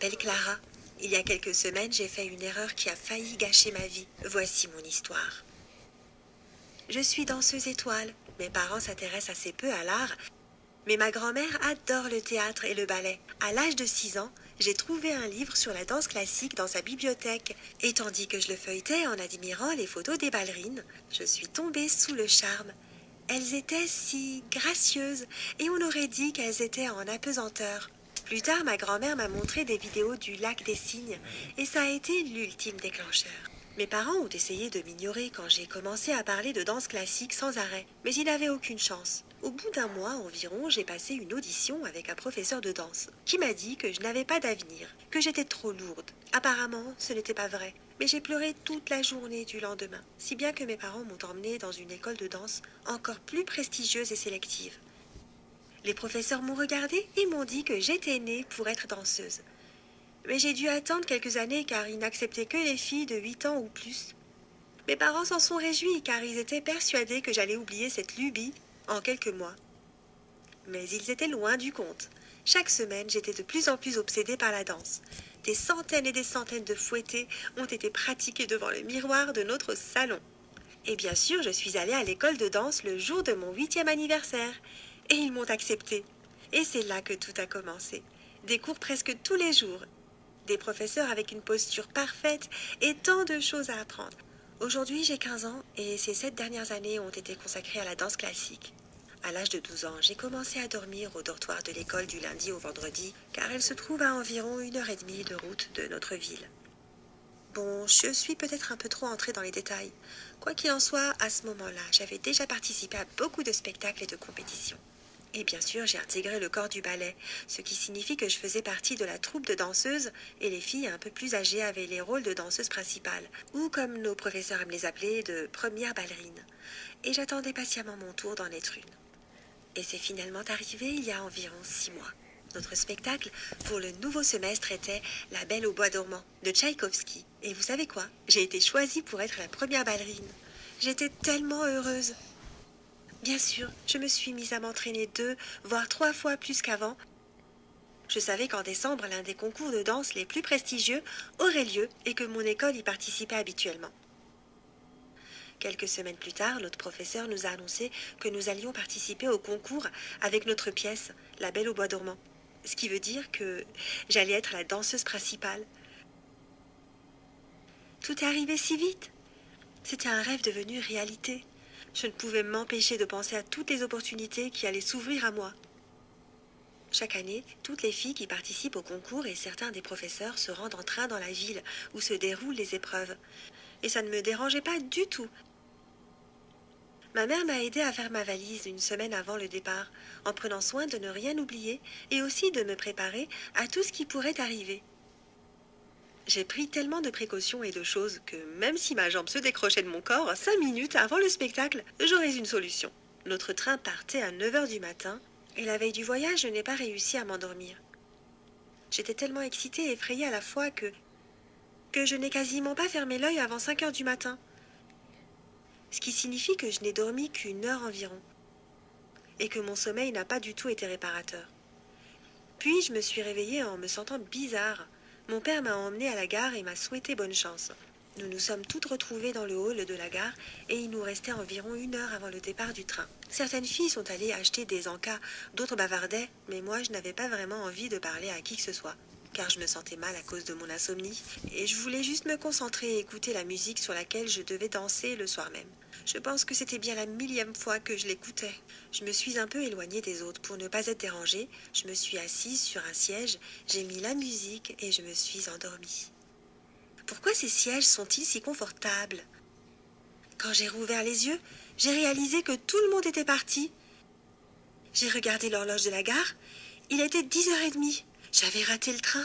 m'appelle Clara. Il y a quelques semaines, j'ai fait une erreur qui a failli gâcher ma vie. Voici mon histoire. Je suis danseuse étoile. Mes parents s'intéressent assez peu à l'art, mais ma grand-mère adore le théâtre et le ballet. À l'âge de 6 ans, j'ai trouvé un livre sur la danse classique dans sa bibliothèque. Et tandis que je le feuilletais en admirant les photos des ballerines, je suis tombée sous le charme. Elles étaient si gracieuses et on aurait dit qu'elles étaient en apesanteur. Plus tard, ma grand-mère m'a montré des vidéos du lac des Cygnes et ça a été l'ultime déclencheur. Mes parents ont essayé de m'ignorer quand j'ai commencé à parler de danse classique sans arrêt, mais ils n'avaient aucune chance. Au bout d'un mois environ, j'ai passé une audition avec un professeur de danse qui m'a dit que je n'avais pas d'avenir, que j'étais trop lourde. Apparemment, ce n'était pas vrai, mais j'ai pleuré toute la journée du lendemain, si bien que mes parents m'ont emmenée dans une école de danse encore plus prestigieuse et sélective. Les professeurs m'ont regardée et m'ont dit que j'étais née pour être danseuse. Mais j'ai dû attendre quelques années car ils n'acceptaient que les filles de 8 ans ou plus. Mes parents s'en sont réjouis car ils étaient persuadés que j'allais oublier cette lubie en quelques mois. Mais ils étaient loin du compte. Chaque semaine, j'étais de plus en plus obsédée par la danse. Des centaines et des centaines de fouettés ont été pratiqués devant le miroir de notre salon. Et bien sûr, je suis allée à l'école de danse le jour de mon 8e anniversaire. Et ils m'ont acceptée. Et c'est là que tout a commencé. Des cours presque tous les jours. Des professeurs avec une posture parfaite et tant de choses à apprendre. Aujourd'hui, j'ai 15 ans et ces 7 dernières années ont été consacrées à la danse classique. À l'âge de 12 ans, j'ai commencé à dormir au dortoir de l'école du lundi au vendredi, car elle se trouve à environ 1h30 de route de notre ville. Bon, je suis peut-être un peu trop entrée dans les détails. Quoi qu'il en soit, à ce moment-là, j'avais déjà participé à beaucoup de spectacles et de compétitions. Et bien sûr, j'ai intégré le corps du ballet, ce qui signifie que je faisais partie de la troupe de danseuses et les filles un peu plus âgées avaient les rôles de danseuses principales, ou comme nos professeurs aiment les appeler, de premières ballerines. Et j'attendais patiemment mon tour d'en être une. Et c'est finalement arrivé il y a environ 6 mois. Notre spectacle pour le nouveau semestre était La Belle au bois dormant de Tchaïkovski. Et vous savez quoi? J'ai été choisie pour être la première ballerine. J'étais tellement heureuse. Bien sûr, je me suis mise à m'entraîner 2, voire 3 fois plus qu'avant. Je savais qu'en décembre, l'un des concours de danse les plus prestigieux aurait lieu et que mon école y participait habituellement. Quelques semaines plus tard, notre professeur nous a annoncé que nous allions participer au concours avec notre pièce, La Belle au bois dormant. Ce qui veut dire que j'allais être la danseuse principale. Tout est arrivé si vite. C'était un rêve devenu réalité. Je ne pouvais m'empêcher de penser à toutes les opportunités qui allaient s'ouvrir à moi. Chaque année, toutes les filles qui participent au concours et certains des professeurs se rendent en train dans la ville où se déroulent les épreuves. Et ça ne me dérangeait pas du tout. Ma mère m'a aidée à faire ma valise une semaine avant le départ, en prenant soin de ne rien oublier et aussi de me préparer à tout ce qui pourrait arriver. J'ai pris tellement de précautions et de choses que même si ma jambe se décrochait de mon corps, 5 minutes avant le spectacle, j'aurais une solution. Notre train partait à 9h du matin et la veille du voyage, je n'ai pas réussi à m'endormir. J'étais tellement excitée et effrayée à la fois que je n'ai quasiment pas fermé l'œil avant 5h du matin. Ce qui signifie que je n'ai dormi qu'1 heure environ et que mon sommeil n'a pas du tout été réparateur. Puis je me suis réveillée en me sentant bizarre. Mon père m'a emmenée à la gare et m'a souhaité bonne chance. Nous nous sommes toutes retrouvées dans le hall de la gare et il nous restait environ 1 heure avant le départ du train. Certaines filles sont allées acheter des encas, d'autres bavardaient, mais moi je n'avais pas vraiment envie de parler à qui que ce soit, car je me sentais mal à cause de mon insomnie et je voulais juste me concentrer et écouter la musique sur laquelle je devais danser le soir même. Je pense que c'était bien la 1000e fois que je l'écoutais. Je me suis un peu éloignée des autres pour ne pas être dérangée. Je me suis assise sur un siège, j'ai mis la musique et je me suis endormie. Pourquoi ces sièges sont-ils si confortables? Quand j'ai rouvert les yeux, j'ai réalisé que tout le monde était parti. J'ai regardé l'horloge de la gare. Il était 10h30. J'avais raté le train.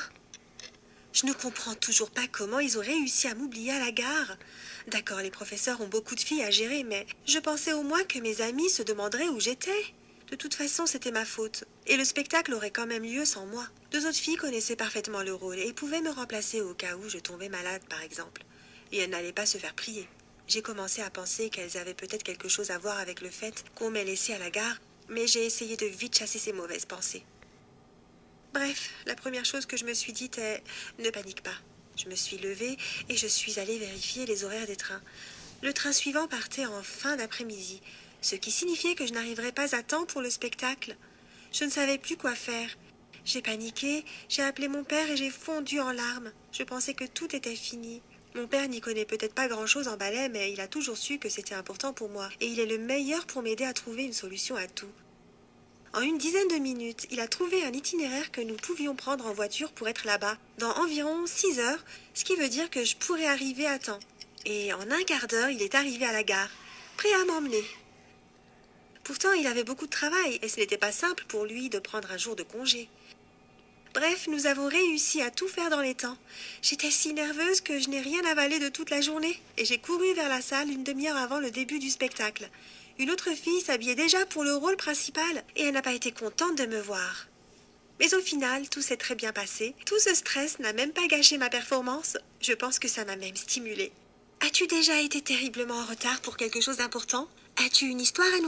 Je ne comprends toujours pas comment ils ont réussi à m'oublier à la gare. D'accord, les professeurs ont beaucoup de filles à gérer, mais je pensais au moins que mes amis se demanderaient où j'étais. De toute façon, c'était ma faute. Et le spectacle aurait quand même lieu sans moi. 2 autres filles connaissaient parfaitement le rôle et pouvaient me remplacer au cas où je tombais malade, par exemple. Et elles n'allaient pas se faire prier. J'ai commencé à penser qu'elles avaient peut-être quelque chose à voir avec le fait qu'on m'ait laissée à la gare, mais j'ai essayé de vite chasser ces mauvaises pensées. Bref, la première chose que je me suis dite est « Ne panique pas ». Je me suis levée et je suis allée vérifier les horaires des trains. Le train suivant partait en fin d'après-midi, ce qui signifiait que je n'arriverais pas à temps pour le spectacle. Je ne savais plus quoi faire. J'ai paniqué, j'ai appelé mon père et j'ai fondu en larmes. Je pensais que tout était fini. Mon père n'y connaît peut-être pas grand-chose en ballet, mais il a toujours su que c'était important pour moi. Et il est le meilleur pour m'aider à trouver une solution à tout. En une dizaine de minutes, il a trouvé un itinéraire que nous pouvions prendre en voiture pour être là-bas, dans environ 6 heures, ce qui veut dire que je pourrais arriver à temps. Et en un quart d'heure, il est arrivé à la gare, prêt à m'emmener. Pourtant, il avait beaucoup de travail et ce n'était pas simple pour lui de prendre un jour de congé. Bref, nous avons réussi à tout faire dans les temps. J'étais si nerveuse que je n'ai rien avalé de toute la journée et j'ai couru vers la salle une demi-heure avant le début du spectacle. Une autre fille s'habillait déjà pour le rôle principal et elle n'a pas été contente de me voir. Mais au final, tout s'est très bien passé. Tout ce stress n'a même pas gâché ma performance. Je pense que ça m'a même stimulée. As-tu déjà été terriblement en retard pour quelque chose d'important? As-tu une histoire à nous raconter?